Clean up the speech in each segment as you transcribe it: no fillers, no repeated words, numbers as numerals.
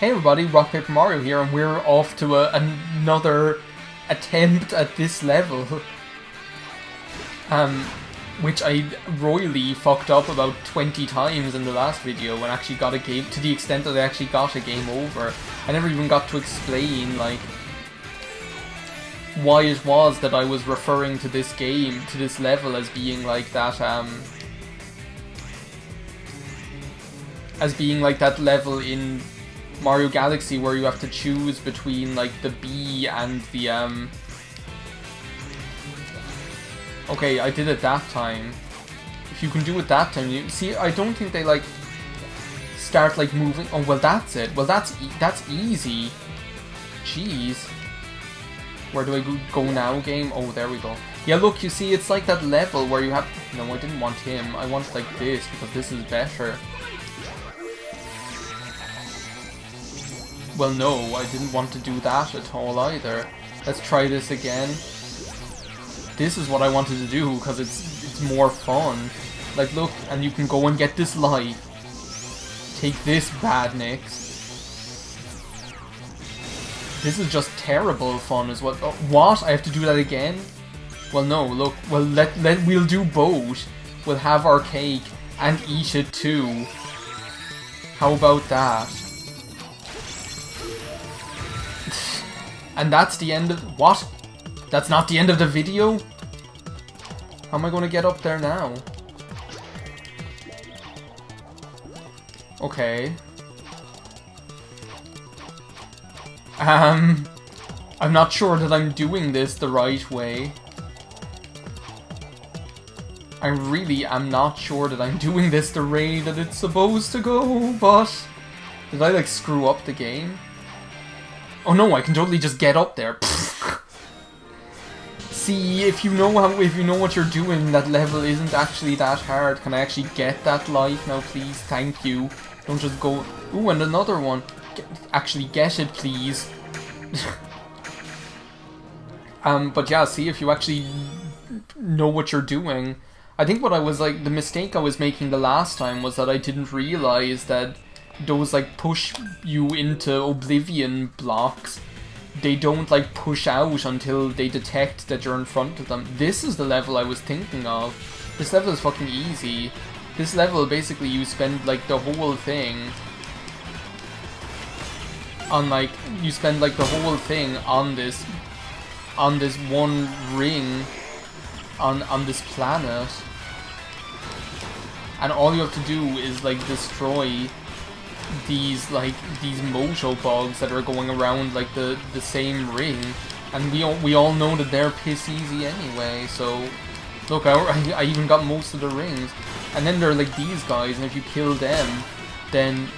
Hey everybody, RockPaperMario here, and we're off to another attempt at this level. Which I royally fucked up about 20 times in the last video and actually got a game, to the extent that I actually got a game over. I never even got to explain, like, why it was that I was referring to this game, to this level, as being like that, as being like that level in Mario Galaxy where you have to choose between, like, the bee and the, Okay, I did it that time. If you can do it that time, you see, I don't think they, like, start, like, moving. Oh, well, that's it. Well, that's easy. Jeez. Where do I go now, game? Oh, there we go. Yeah, look, you see, it's like that level where you have... No, I didn't want him. I want, like, this, because this is better. Well, no, I didn't want to do that at all either. Let's try this again. This is what I wanted to do, because it's more fun. Like, look, and you can go and get this life. Take this, badniks. This is just terrible fun is what... Oh, what? I have to do that again? Well, no, look, well, we'll do both. We'll have our cake and eat it too. How about that? And that's the end of... What? That's not the end of the video? How am I going to get up there now? Okay. I'm not sure that I'm doing this the right way. I really am not sure that I'm doing this the way that it's supposed to go, but... Did I, like, screw up the game? Oh no, I can totally just get up there. See, if you know what you're doing, that level isn't actually that hard. Can I actually get that life now, please? Thank you. Don't just go... Ooh, and another one. Actually get it, please. But yeah, see, if you actually know what you're doing. I think what I was, like, the mistake I was making the last time was that I didn't realize that those, like, push you into oblivion blocks, they don't, like, push out until they detect that you're in front of them. This is the level I was thinking of. This level is fucking easy. This level, basically, you spend, like, the whole thing on, like, you spend, like, the whole thing on this one ring on this planet. And all you have to do is, like, destroy these moto bugs that are going around, like, the same ring, and we all know that they're piss easy anyway. So look, I even got most of the rings, and then there are, like, these guys, and if you kill them, then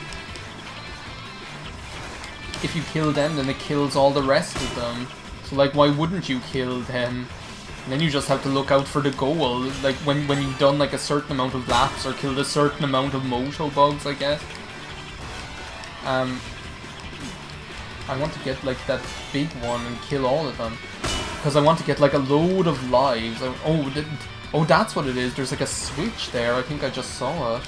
it kills all the rest of them. So, like, why wouldn't you kill them? And then you just have to look out for the goal, like, when you've done, like, a certain amount of laps or killed a certain amount of moto bugs, I guess. I want to get, like, that big one and kill all of them, because I want to get, like, a load of lives. Oh, that's what it is. There's, like, a switch there. I think I just saw it,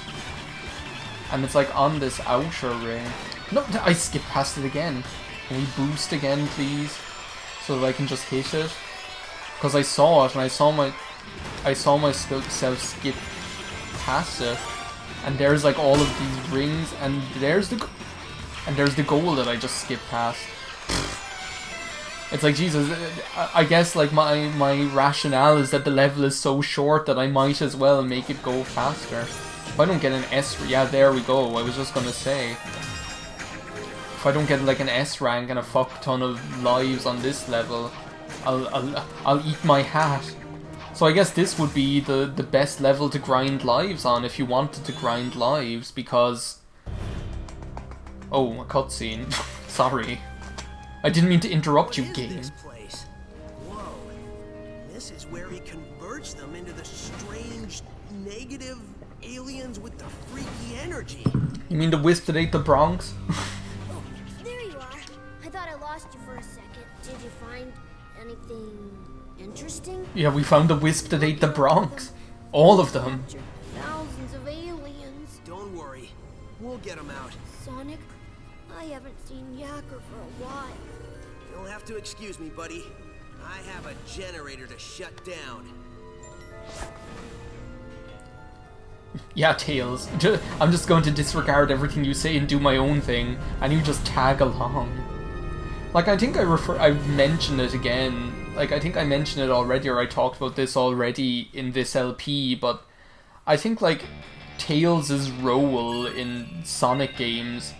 and it's, like, on this outer ring. No, I skipped past it again. Can we boost again, please, so that I can just hit it? Because I saw it, and I saw myself skip past it, and there's, like, all of these rings, and there's the goal that I just skipped past. It's like, Jesus, I guess, like, my rationale is that the level is so short that I might as well make it go faster. If I don't get an S... Yeah, there we go, I was just gonna say. If I don't get, like, an S rank and a fuck ton of lives on this level, I'll eat my hat. So I guess this would be the best level to grind lives on if you wanted to grind lives, because... Oh, a cutscene. Sorry. I didn't mean to interrupt you, game. This place? Whoa. This is where he converts them into the strange, negative aliens with the freaky energy. You mean the wisp that ate the Bronx? Oh, there you are. I thought I lost you for a second. Did you find anything interesting? Yeah, we found the wisp that ate the Bronx. All of them. Thousands of aliens. Don't worry. We'll get them out. Sonic, I haven't seen Yacker for a while. You'll have to excuse me, buddy. I have a generator to shut down. Yeah, Tails. I'm just going to disregard everything you say and do my own thing, and you just tag along. Like, I think I've mentioned it again. Like, I think I mentioned it already, or I talked about this already in this LP, but I think, like, Tails' role in Sonic games,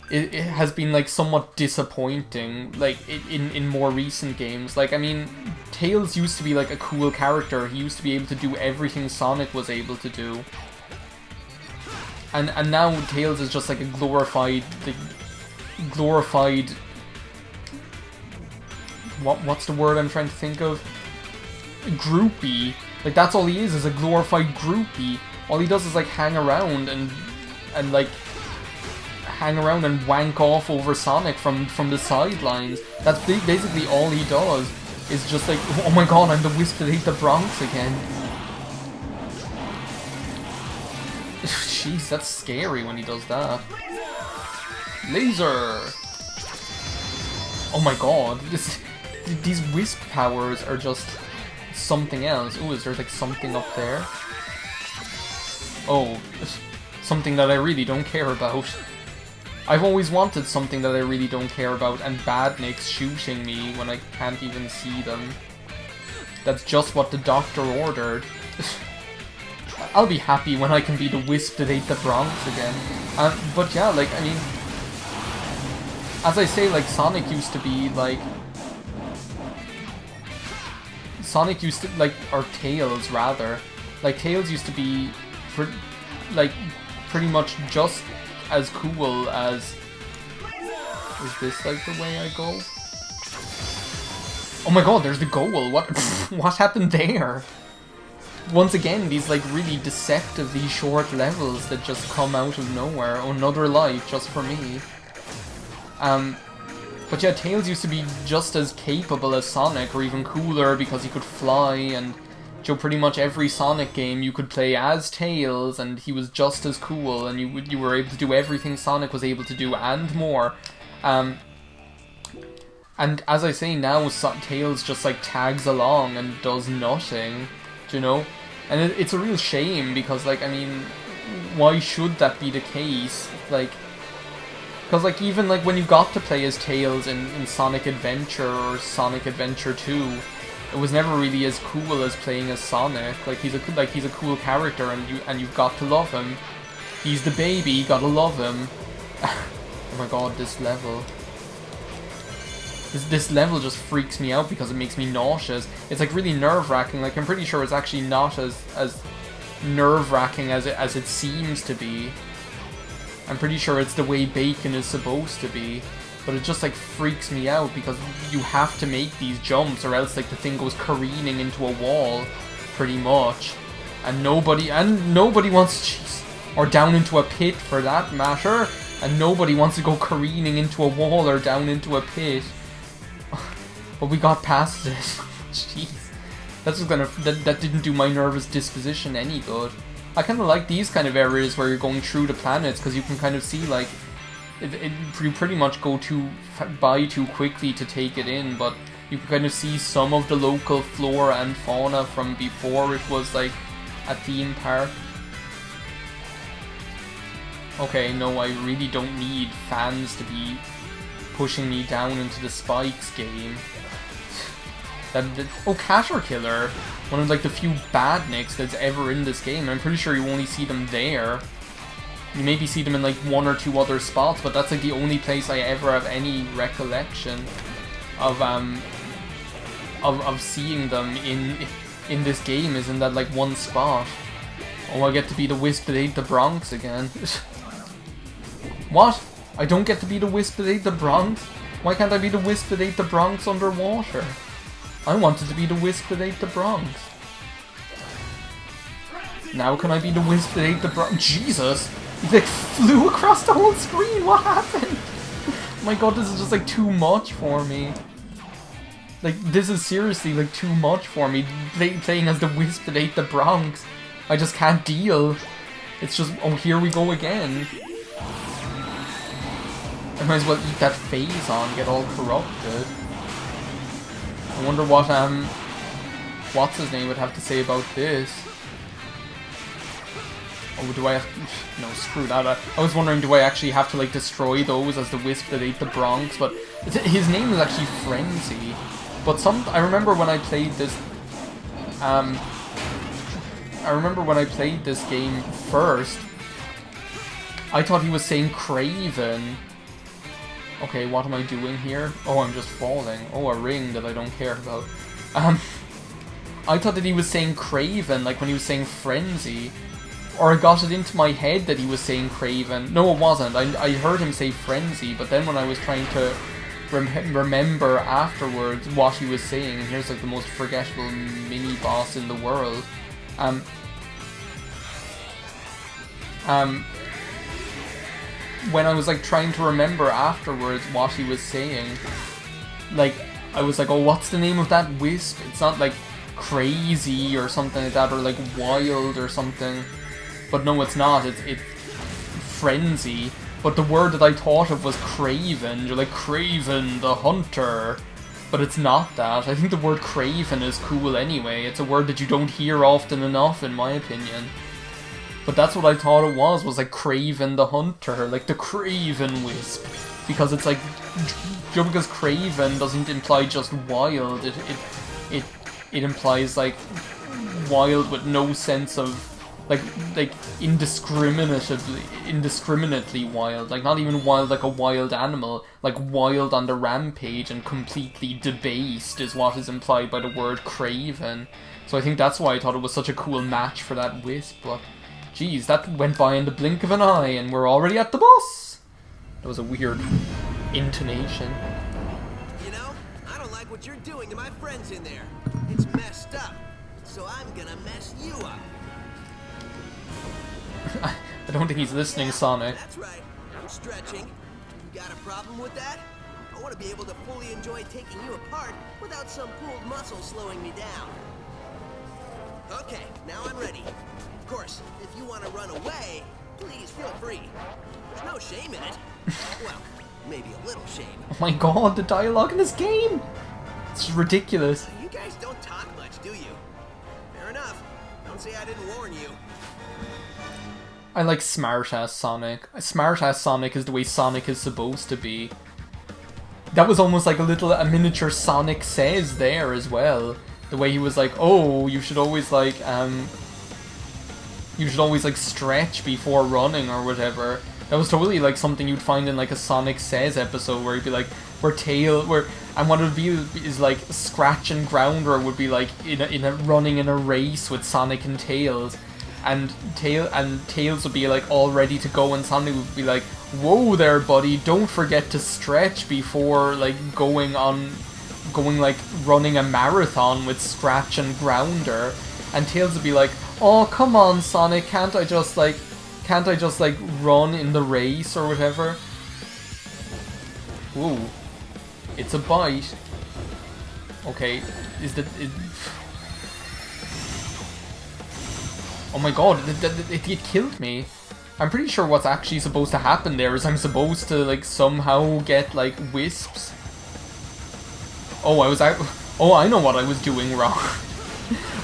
it has been, like, somewhat disappointing, like, in more recent games. Like, I mean, Tails used to be, like, a cool character. He used to be able to do everything Sonic was able to do. And now Tails is just, like, a glorified, what's the word I'm trying to think of? Groupie. Like, that's all he is a glorified groupie. All he does is, like, hang around and like, hang around and wank off over Sonic from the sidelines. That's basically all he does. Is just like, oh my god, I'm the Wisp that ate the Bronx again. Jeez, that's scary when he does that. Laser! Oh my god, these Wisp powers are just something else. Ooh, is there like something up there? Oh, something that I really don't care about. I've always wanted something that I really don't care about, and badniks shooting me when I can't even see them. That's just what the doctor ordered. I'll be happy when I can be the Wisp that ate the Bronx again. But yeah, like, I mean, as I say, like, Sonic used to be, like, or Tails, rather. Like, Tails used to be, pretty much just as cool as... Is this, like, the way I go? Oh my god, there's the goal! What happened there? Once again, these, like, really deceptively short levels that just come out of nowhere. Oh, another life just for me. But yeah, Tails used to be just as capable as Sonic, or even cooler, because he could fly, and pretty much every Sonic game you could play as Tails, and he was just as cool, and you were able to do everything Sonic was able to do, and more. And as I say now, Tails just, like, tags along and does nothing, do you know? And it's a real shame, because, like, I mean, why should that be the case? Like, because, like, even, like, when you got to play as Tails in Sonic Adventure or Sonic Adventure 2, it was never really as cool as playing as Sonic. Like, he's a cool character, and you've got to love him. He's the baby, you gotta love him. Oh my god, this level. This level just freaks me out because it makes me nauseous. It's, like, really nerve-wracking. Like, I'm pretty sure it's actually not as nerve-wracking as it seems to be. I'm pretty sure it's the way Bacon is supposed to be. But it just, like, freaks me out because you have to make these jumps, or else, like, the thing goes careening into a wall, pretty much. And nobody wants, jeez, or down into a pit for that matter, and nobody wants to go careening into a wall or down into a pit. But we got past it. Jeez. That's just that didn't do my nervous disposition any good. I kind of like these kind of areas where you're going through the planets, because you can kind of see, like, you pretty much go by too quickly to take it in, but you can kind of see some of the local flora and fauna from before it was, like, a theme park. Okay, no, I really don't need fans to be pushing me down into the spikes game. Oh, Caterkiller! One of, like, the few badniks that's ever in this game. I'm pretty sure you only see them there. You maybe see them in, like, one or two other spots, but that's, like, the only place I ever have any recollection of seeing them in this game, is in that, like, one spot. Oh, I get to be the Wisp that ate the Bronx again. What? I don't get to be the Wisp that ate the Bronx? Why can't I be the Wisp that ate the Bronx underwater? I wanted to be the Wisp that ate the Bronx. Now can I be the Wisp that ate the Bronx? Jesus! He, like, flew across the whole screen! What happened? Oh my god, this is just, like, too much for me. Like, this is seriously, like, too much for me. Playing as the Wisp that ate the Bronx. I just can't deal. It's just, oh, here we go again. I might as well eat that phase on, get all corrupted. I wonder what, what's his name would have to say about this. Oh, do I have to... No, screw that. I was wondering, do I actually have to, like, destroy those as the wisp that ate the Bronx? But his name is actually Frenzy. But I remember when I played this... I remember when I played this game first, I thought he was saying Craven. Okay, what am I doing here? Oh, I'm just falling. Oh, a ring that I don't care about. I thought that he was saying Craven, like when he was saying Frenzy. Or I got it into my head that he was saying Craven. No, it wasn't. I heard him say Frenzy, but then when I was trying to remember afterwards what he was saying, and here's like the most forgettable mini-boss in the world. When I was like trying to remember afterwards what he was saying, like, I was like, oh, what's the name of that wisp? It's not like Crazy or something like that, or like Wild or something. But no, it's not. It's Frenzy. But the word that I thought of was Craven. You're like, Craven the Hunter. But it's not that. I think the word Craven is cool anyway. It's a word that you don't hear often enough, in my opinion. But that's what I thought it was like Craven the Hunter. Like the Craven Wisp. Because it's like, just because Craven doesn't imply just wild. It implies like wild with no sense of... Like indiscriminately wild, like not even wild like a wild animal, like wild on the rampage and completely debased is what is implied by the word Craven. So I think that's why I thought it was such a cool match for that wisp, but geez, that went by in the blink of an eye and we're already at the boss! That was a weird intonation. You know, I don't like what you're doing to my friends in there. It's messed up, so I'm gonna mess you up. I don't think he's listening, Sonic. That's right. I'm stretching. You got a problem with that? I want to be able to fully enjoy taking you apart without some pulled muscle slowing me down. Okay, now I'm ready. Of course, if you want to run away, please feel free. There's no shame in it. Well, maybe a little shame. Oh my god, the dialogue in this game! It's ridiculous. You guys don't talk much, do you? Fair enough. Don't say I didn't warn you. I like smart-ass Sonic. Smart-ass Sonic is the way Sonic is supposed to be. That was almost like a miniature Sonic Says there as well. The way he was like, oh, you should always like stretch before running or whatever. That was totally like something you'd find in like a Sonic Says episode where he'd be like, and what it would be is like Scratch and Grounder would be like running in a race with Sonic and Tails. And Tails would be like all ready to go, and Sonic would be like, "Whoa there, buddy! Don't forget to stretch before like running a marathon with Scratch and Grounder." And Tails would be like, "Oh, come on, Sonic! Can't I just run in the race or whatever?" Whoa, it's a bite. Okay, oh my god, it killed me. I'm pretty sure what's actually supposed to happen there is I'm supposed to, like, somehow get, like, wisps. Oh, I know what I was doing wrong.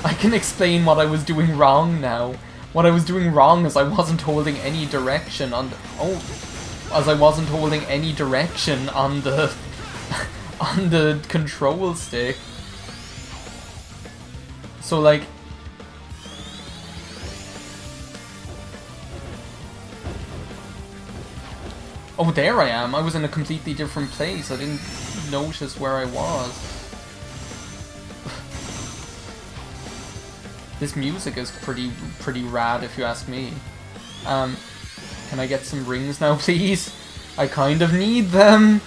I can explain what I was doing wrong now. What I was doing wrong is I wasn't holding any direction on the... I wasn't holding any direction on the... on the control stick. So, like... Oh, there I am. I was in a completely different place. I didn't notice where I was. This music is pretty rad, if you ask me. Can I get some rings now, please? I kind of need them.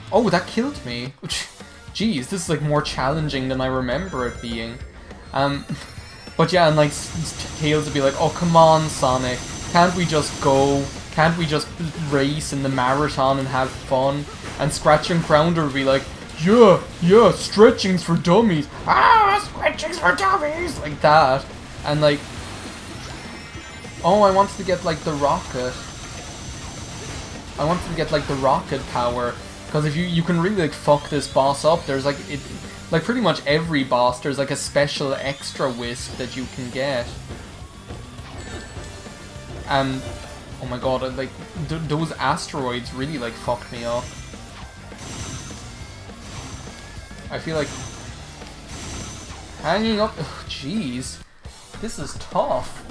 Oh, that killed me. Jeez, this is like more challenging than I remember it being. But yeah, and like Tails would be like, "Oh, come on, Sonic, can't we just go? Can't we just race in the marathon and have fun?" And Scratch and Grounder would be like, yeah, stretching's for dummies. Ah, stretching's for dummies, like that. And like, Oh, I wanted to get like the rocket. I wanted to get like the rocket power. Because if you can really like fuck this boss up, there's like like pretty much every boss there's like a special extra wisp that you can get. And oh my god, like those asteroids really like fucked me up. I feel like hanging up. Jeez, this is tough.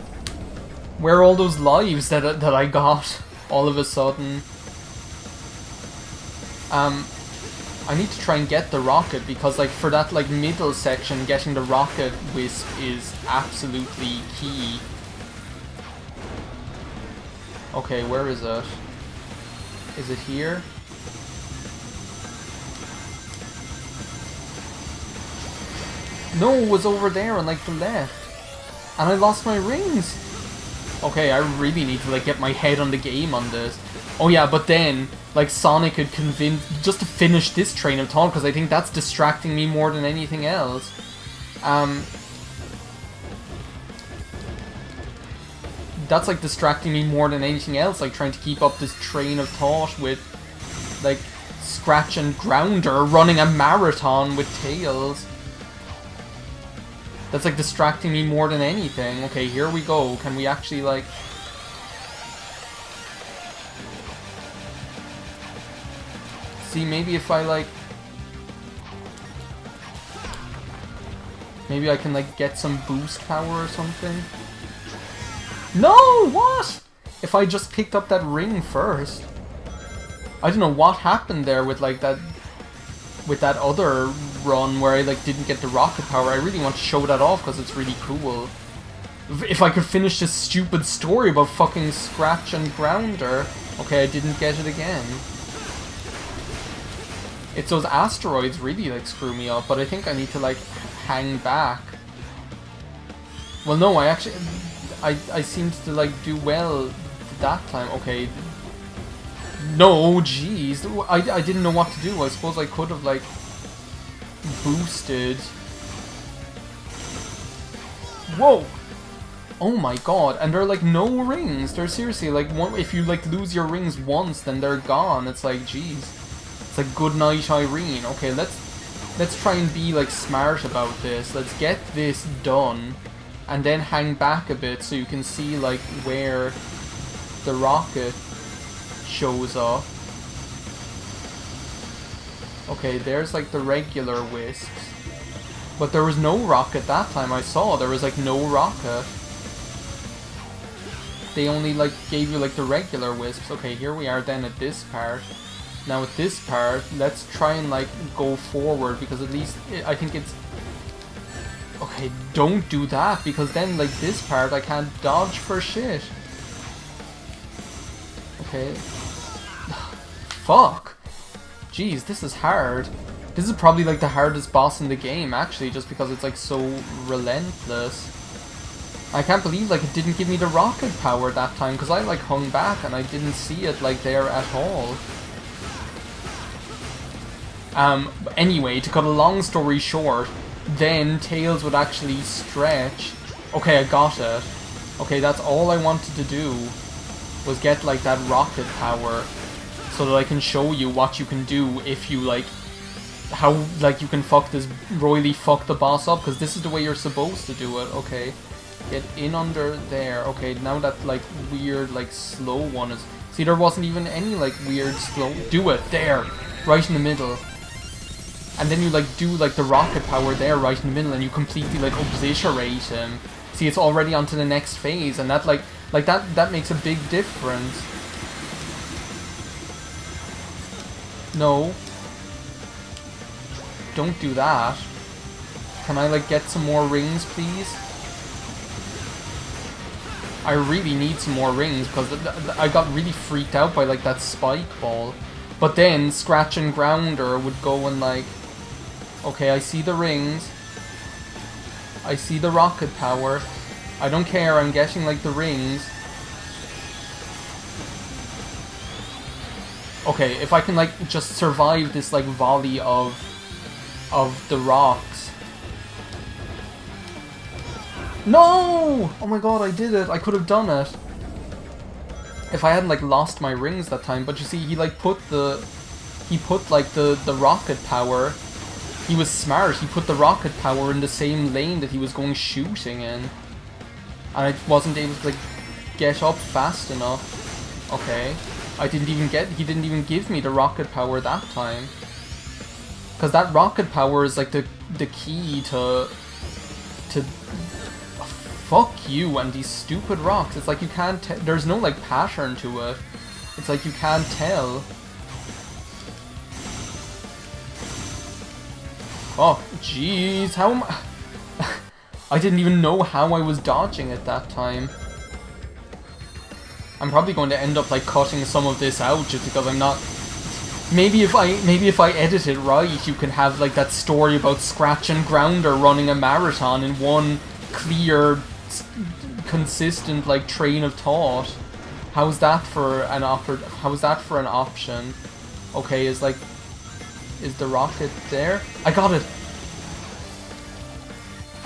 Where are all those lives that I got all of a sudden? I need to try and get the rocket because like for that like middle section, getting the rocket wisp is absolutely key. Okay, where is it? Is it here? No, it was over there on like the left. And I lost my rings. Okay, I really need to like get my head on the game on this. Oh yeah, but then like Sonic could convince just to finish this train of thought because I think that's distracting me more than anything else. That's like distracting me more than anything else, like trying to keep up this train of thought with like Scratch and Grounder running a marathon with Tails. That's like distracting me more than anything. Okay, here we go. Can we actually like... See, maybe if I like... Maybe I can like get some boost power or something. No! What? If I just picked up that ring first. I don't know what happened there with like that... With that other run where I like didn't get the rocket power. I really want to show that off because it's really cool. If I could finish this stupid story about fucking Scratch and Grounder. Okay, I didn't get it again. It's those asteroids really like screw me up, but I think I need to like hang back. Well no, I actually... I seemed to like do well that time. Okay. No, jeez. I didn't know what to do. I suppose I could have like boosted. Whoa! Oh my god, and there are like no rings. They're seriously like one, if you like lose your rings once, then they're gone. It's like, jeez. It's like good night, Irene. Okay, let's try and be like smart about this. Let's get this done and then hang back a bit so you can see like where the rocket shows up. Okay, there's like the regular wisps. But there was no rocket that time I saw. There was like no rocket. They only like gave you like the regular wisps. Okay, here we are then at this part. Now with this part, let's try and like go forward because at least I think it's... Okay, don't do that because then like this part I can't dodge for shit. Okay. Fuck. Jeez, this is hard. This is probably like the hardest boss in the game actually, just because it's like so relentless. I can't believe like it didn't give me the rocket power that time because I like hung back and I didn't see it like there at all. Anyway, to cut a long story short, then Tails would actually stretch. Okay, I got it. Okay, that's all I wanted to do was get like that rocket power so that I can show you what you can do if you like, how like you can royally fuck the boss up, because this is the way you're supposed to do it. Okay, get in under there. Okay, now that like weird like slow one is... See, there wasn't even any like weird slow... Do it, there, right in the middle. And then you like do like the rocket power there right in the middle and you completely like obliterate him. See, it's already onto the next phase and that like that makes a big difference. No. Don't do that. Can I like get some more rings, please? I really need some more rings because I got really freaked out by like that spike ball. But then Scratch and Grounder would go and like... Okay, I see the rings. I see the rocket power. I don't care, I'm getting like the rings. Okay, if I can like just survive this like volley of the rocks. No! Oh my god, I did it. I could have done it. If I hadn't, like, lost my rings that time. But you see, he, like, put the... He put, like, the rocket power... He was smart. He put the rocket power in the same lane that he was going shooting in. And I wasn't able to, like, get up fast enough. Okay. I didn't even get... He didn't even give me the rocket power that time. Because that rocket power is, like, the key to... Fuck you and these stupid rocks. It's like you can't... There's no, like, pattern to it. It's like you can't tell. Oh, jeez. How am I... I didn't even know how I was dodging at that time. I'm probably going to end up, like, cutting some of this out just because I'm not... Maybe if I edit it right, you can have, like, that story about Scratch and Grounder running a marathon in one clear... consistent, like, train of thought. How's that for an option? Okay, is the rocket there? I got it.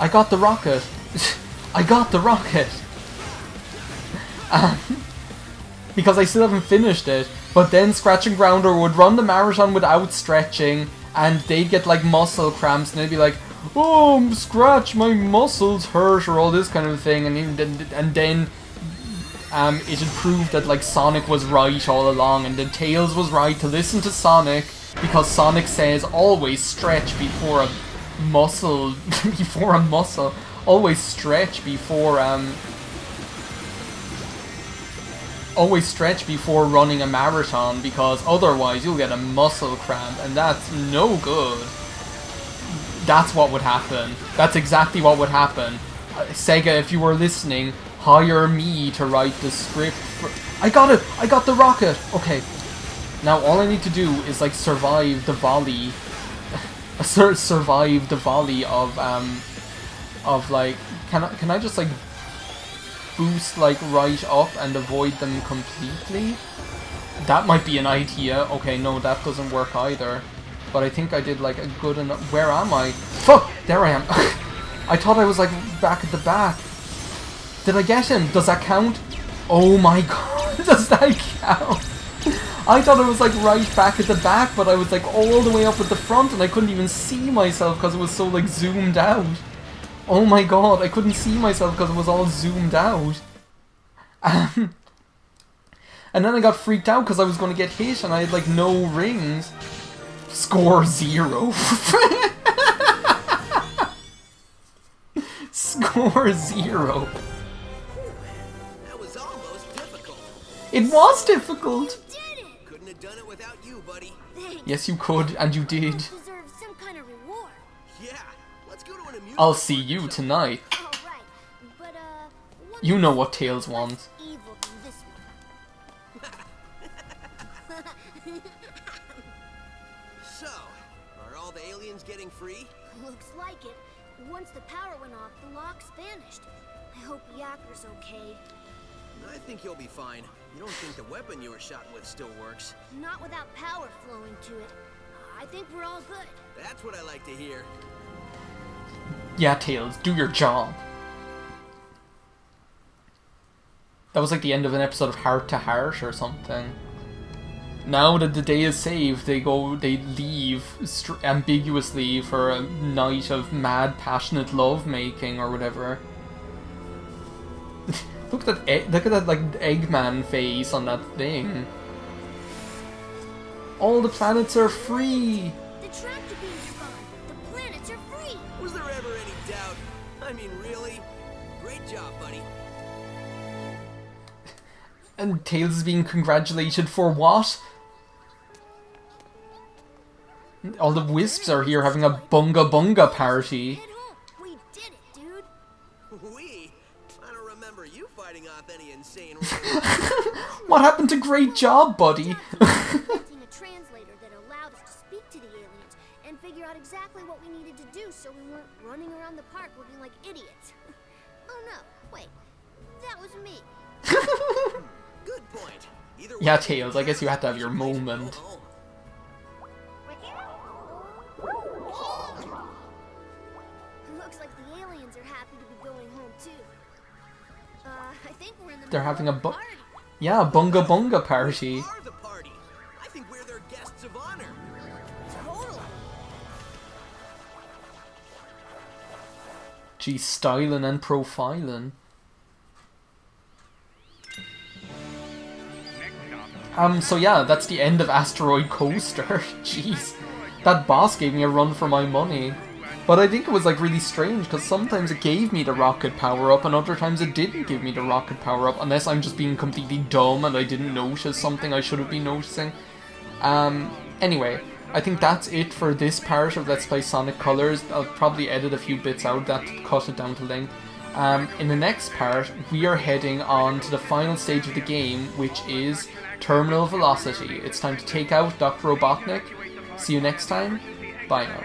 I got the rocket. I got the rocket. Because I still haven't finished it. But then Scratch and Grounder would run the marathon without stretching, and they'd get, like, muscle cramps, and they'd be like, "Oh, Scratch, my muscles hurt," or all this kind of thing, and then it had proved that, like, Sonic was right all along, and then Tails was right to listen to Sonic, because Sonic says always stretch before a muscle, always stretch before running a marathon, because otherwise you'll get a muscle cramp, and that's no good. That's what would happen. That's exactly what would happen. Sega, if you were listening, hire me to write the script for... I got it! I got the rocket! Okay. Now all I need to do is, like, survive the volley. Survive the volley of, like... Can I just, like, boost, like, right up and avoid them completely? That might be an idea. Okay, no, that doesn't work either. But I think I did, like, a good enough... Where am I? Fuck! There I am. I thought I was, like, back at the back. Did I get him? Does that count? Oh my god, does that count? I thought I was, like, right back at the back, but I was, like, all the way up at the front, and I couldn't even see myself because it was so, like, zoomed out. Oh my god, I couldn't see myself because it was all zoomed out. And then I got freaked out because I was going to get hit, and I had, like, no rings. Score 0. Score 0. That was almost difficult. It was difficult. You did it! Couldn't have done it without you, buddy. Thanks. Yes, you could, and you did. You deserve some kind of reward. Yeah, let's go to an amusement I'll see park you or tonight. Oh, right. But, what You is know what Tails wants. evil than this one? So, are all the aliens getting free? Looks like it. Once the power went off, the locks vanished. I hope Yakker's okay. I think you'll be fine. You don't think the weapon you were shot with still works? Not without power flowing to it. I think we're all good. That's what I like to hear. Yeah, Tails, do your job. That was like the end of an episode of Heart to Heart or something. Now that the day is saved, they leave ambiguously for a night of mad, passionate love-making or whatever. Look at that, like, Eggman face on that thing. All the planets are free! The tractor beams are gone. The planets are free. Was there ever any doubt? I mean, really? Great job, buddy. And Tails is being congratulated for what? All the wisps are here having a bunga bunga party. Head home. We did it, dude. We? I don't remember you fighting off any insane... What happened to great job, buddy? Inventing a translator that allowed us to speak to the aliens and figure out exactly what we needed to do so we weren't running around the park looking like idiots. Oh no, wait. That was me. Good point. Either Yeah, way, Tails, I guess you had to have your moment. Go home. Looks like the aliens are happy to be going home too. think we're in the They're middle having of a party. yeah, bunga bunga party. We are the party. I think we're their guests of honor. Totally. Gee, styling and profiling. So yeah, that's the end of Asteroid Coaster. Jeez. That boss gave me a run for my money. But I think it was like really strange, because sometimes it gave me the rocket power-up, and other times it didn't give me the rocket power-up, unless I'm just being completely dumb and I didn't notice something I should have been noticing. Anyway, I think that's it for this part of Let's Play Sonic Colors. I'll probably edit a few bits out that to cut it down to length. In the next part, we are heading on to the final stage of the game, which is Terminal Velocity. It's time to take out Dr. Robotnik. See you next time. Bye now.